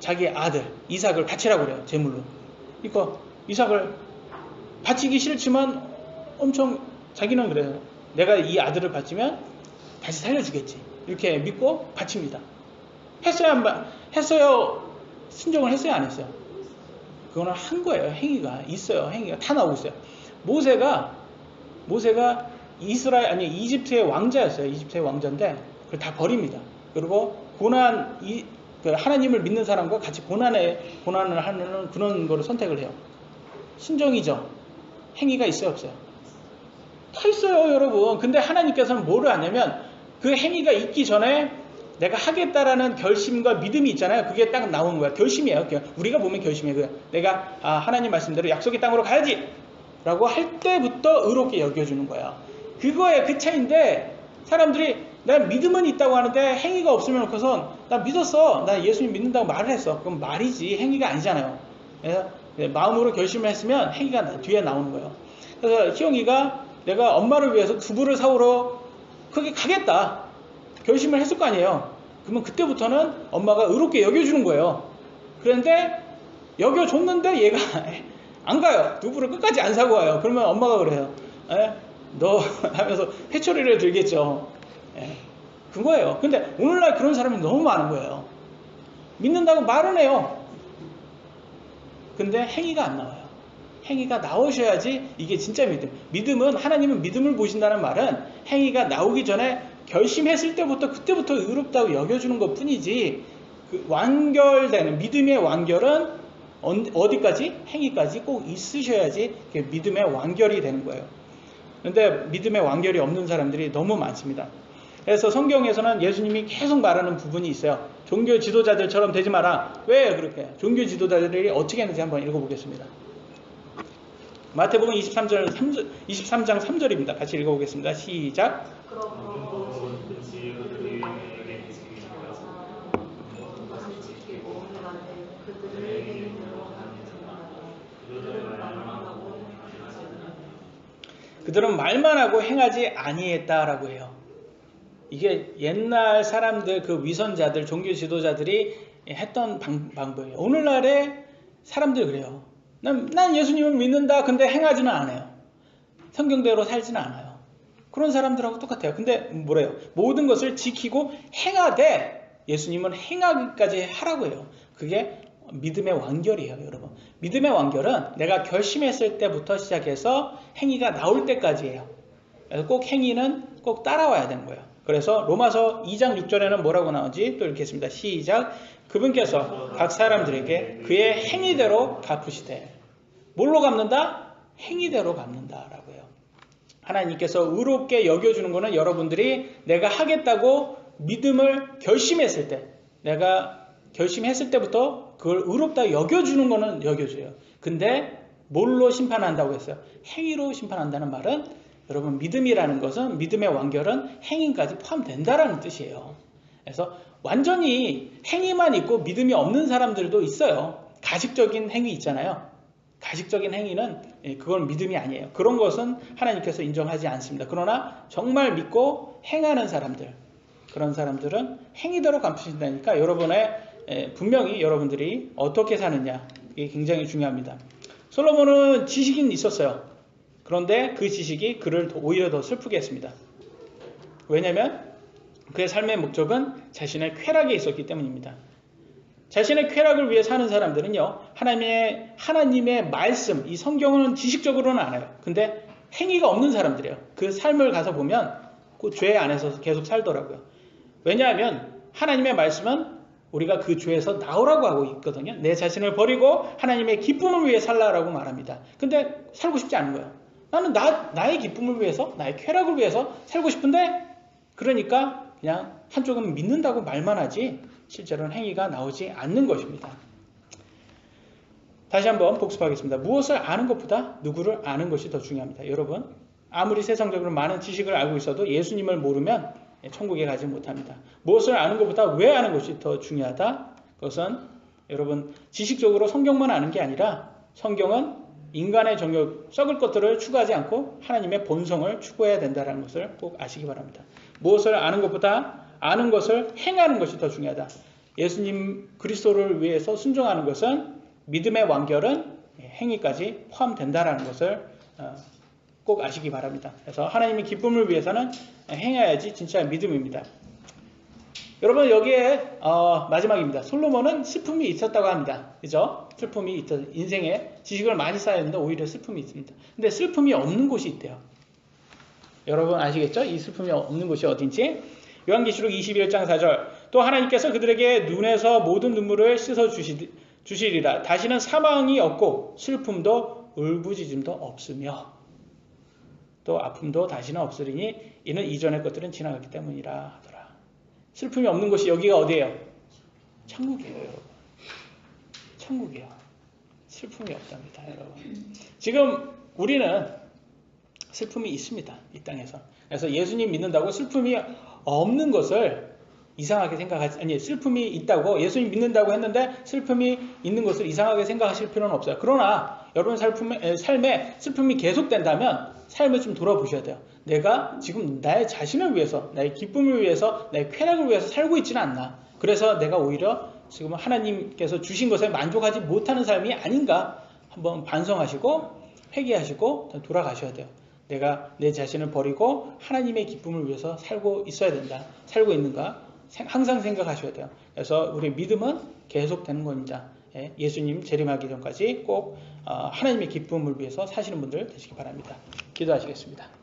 자기 아들 이삭을 바치라고 그래요, 제물로. 그러니까 이삭을 바치기 싫지만 엄청 자기는 그래요. 내가 이 아들을 바치면 다시 살려주겠지. 이렇게 믿고 바칩니다. 했어요? 순종을 했어요? 안 했어요? 그거는 한 거예요. 행위가 있어요. 행위가 다 나오고 있어요. 모세가 이집트의 왕자였어요. 이집트의 왕자인데 그걸 다 버립니다. 그리고 그 하나님을 믿는 사람과 같이 고난을 하는 그런 거를 선택을 해요. 순종이죠. 행위가 있어요, 없어요? 다 있어요, 여러분. 근데 하나님께서는 뭐를 하냐면 그 행위가 있기 전에 내가 하겠다라는 결심과 믿음이 있잖아요. 그게 딱 나오는 거야. 결심이에요. 우리가 보면 결심이에요. 내가 하나님 말씀대로 약속의 땅으로 가야지 라고 할 때부터 의롭게 여겨주는 거야. 그거에 그 차이인데 사람들이 난 믿음은 있다고 하는데 행위가 없으면 그것은 나 믿었어. 나 예수님 믿는다고 말을 했어. 그럼 말이지 행위가 아니잖아요. 그래서 마음으로 결심을 했으면 행위가 뒤에 나오는 거예요. 그래서 희영이가 내가 엄마를 위해서 두부를 사오러 거기 가겠다. 결심을 했을 거 아니에요. 그러면 그때부터는 엄마가 의롭게 여겨주는 거예요. 그런데 여겨줬는데 얘가 안 가요. 두부를 끝까지 안 사고 와요. 그러면 엄마가 그래요. 너 하면서 회초리를 들겠죠. 그거예요. 근데 오늘날 그런 사람이 너무 많은 거예요. 믿는다고 말은 해요. 근데 행위가 안 나와요. 행위가 나오셔야지 이게 진짜 믿음. 믿음은 하나님은 믿음을 보신다는 말은 행위가 나오기 전에 결심했을 때부터 그때부터 의롭다고 여겨주는 것 뿐이지 그 완결되는 믿음의 완결은 어디까지? 행위까지 꼭 있으셔야지 믿음의 완결이 되는 거예요. 그런데 믿음의 완결이 없는 사람들이 너무 많습니다. 그래서 성경에서는 예수님이 계속 말하는 부분이 있어요. 종교 지도자들처럼 되지 마라. 왜 그렇게? 종교 지도자들이 어떻게 했는지 한번 읽어보겠습니다. 마태복음 23장 3절입니다. 같이 읽어보겠습니다. 시작. 그들은 말만 하고 행하지 아니했다라고 해요. 이게 옛날 사람들, 그 위선자들, 종교 지도자들이 했던 방법이에요. 오늘날의 사람들 그래요. 난 예수님을 믿는다. 근데 행하지는 않아요. 성경대로 살지는 않아요. 그런 사람들하고 똑같아요. 근데 뭐래요? 모든 것을 지키고 행하되 예수님은 행하기까지 하라고 해요. 그게 믿음의 완결이에요, 여러분. 믿음의 완결은 내가 결심했을 때부터 시작해서 행위가 나올 때까지예요. 그래서 꼭 행위는 꼭 따라와야 되는 거예요. 그래서 로마서 2장 6절에는 뭐라고 나오지? 또 읽겠습니다. 시작. 그분께서 각 사람들에게 그의 행위대로 갚으시되. 뭘로 갚는다? 행위대로 갚는다라고 해요. 하나님께서 의롭게 여겨주는 것은 여러분들이 내가 하겠다고 믿음을 결심했을 때, 내가 결심했을 때부터 그걸 의롭다 여겨주는 것은 여겨줘요. 근데 뭘로 심판한다고 했어요? 행위로 심판한다는 말은 여러분 믿음이라는 것은 믿음의 완결은 행위까지 포함된다라는 뜻이에요. 그래서 완전히 행위만 있고 믿음이 없는 사람들도 있어요. 가식적인 행위 있잖아요. 가식적인 행위는 그건 믿음이 아니에요. 그런 것은 하나님께서 인정하지 않습니다. 그러나 정말 믿고 행하는 사람들, 그런 사람들은 행위대로 갚으신다니까 분명히 여러분들이 어떻게 사느냐 이게 굉장히 중요합니다. 솔로몬은 지식은 있었어요. 그런데 그 지식이 그를 오히려 더 슬프게 했습니다. 왜냐하면 그의 삶의 목적은 자신의 쾌락에 있었기 때문입니다. 자신의 쾌락을 위해 사는 사람들은요, 하나님의 말씀, 이 성경은 지식적으로는 알아요. 근데 행위가 없는 사람들이에요. 그 삶을 가서 보면 그 죄 안에서 계속 살더라고요. 왜냐하면 하나님의 말씀은 우리가 그 죄에서 나오라고 하고 있거든요. 내 자신을 버리고 하나님의 기쁨을 위해 살라라고 말합니다. 근데 살고 싶지 않은 거예요. 나는 나의 기쁨을 위해서, 나의 쾌락을 위해서 살고 싶은데, 그러니까 그냥 한쪽은 믿는다고 말만 하지 실제로는 행위가 나오지 않는 것입니다. 다시 한번 복습하겠습니다. 무엇을 아는 것보다 누구를 아는 것이 더 중요합니다. 여러분, 아무리 세상적으로 많은 지식을 알고 있어도 예수님을 모르면 천국에 가지 못합니다. 무엇을 아는 것보다 왜 아는 것이 더 중요하다? 그것은 여러분 지식적으로 성경만 아는 게 아니라 성경은 인간의 정욕, 썩을 것들을 추구하지 않고 하나님의 본성을 추구해야 된다는 것을 꼭 아시기 바랍니다. 무엇을 아는 것보다 아는 것을 행하는 것이 더 중요하다. 예수님 그리스도를 위해서 순종하는 것은 믿음의 완결은 행위까지 포함된다는 것을 꼭 아시기 바랍니다. 그래서 하나님의 기쁨을 위해서는 행해야지 진짜 믿음입니다. 여러분 여기에 마지막입니다. 솔로몬은 슬픔이 있었다고 합니다. 그죠? 슬픔이 있던 인생에 지식을 많이 쌓였는데 오히려 슬픔이 있습니다. 근데 슬픔이 없는 곳이 있대요. 여러분 아시겠죠? 이 슬픔이 없는 곳이 어딘지? 요한계시록 21장 4절 또 하나님께서 그들에게 눈에서 모든 눈물을 씻어 주시리라. 다시는 사망이 없고 슬픔도 울부짖음도 없으며 또 아픔도 다시는 없으리니 이는 이전의 것들은 지나갔기 때문이라 하더라. 슬픔이 없는 곳이 여기가 어디예요? 천국이에요, 여러분. 천국이요. 슬픔이 없답니다, 여러분. 지금 우리는 슬픔이 있습니다, 이 땅에서. 그래서 예수님 믿는다고 슬픔이 없는 것을 이상하게 생각하지, 아니, 슬픔이 있다고 예수님 믿는다고 했는데 슬픔이 있는 것을 이상하게 생각하실 필요는 없어요. 그러나 여러분 삶에 슬픔이 계속된다면 삶을 좀 돌아보셔야 돼요. 내가 지금 나의 자신을 위해서, 나의 기쁨을 위해서, 나의 쾌락을 위해서 살고 있지는 않나. 그래서 내가 오히려 지금 하나님께서 주신 것에 만족하지 못하는 삶이 아닌가 한번 반성하시고 회개하시고 돌아가셔야 돼요. 내가 내 자신을 버리고 하나님의 기쁨을 위해서 살고 있어야 된다. 살고 있는가? 항상 생각하셔야 돼요. 그래서 우리 믿음은 계속되는 겁니다. 예수님 재림하기 전까지 꼭 하나님의 기쁨을 위해서 사시는 분들 되시기 바랍니다. 기도하시겠습니다.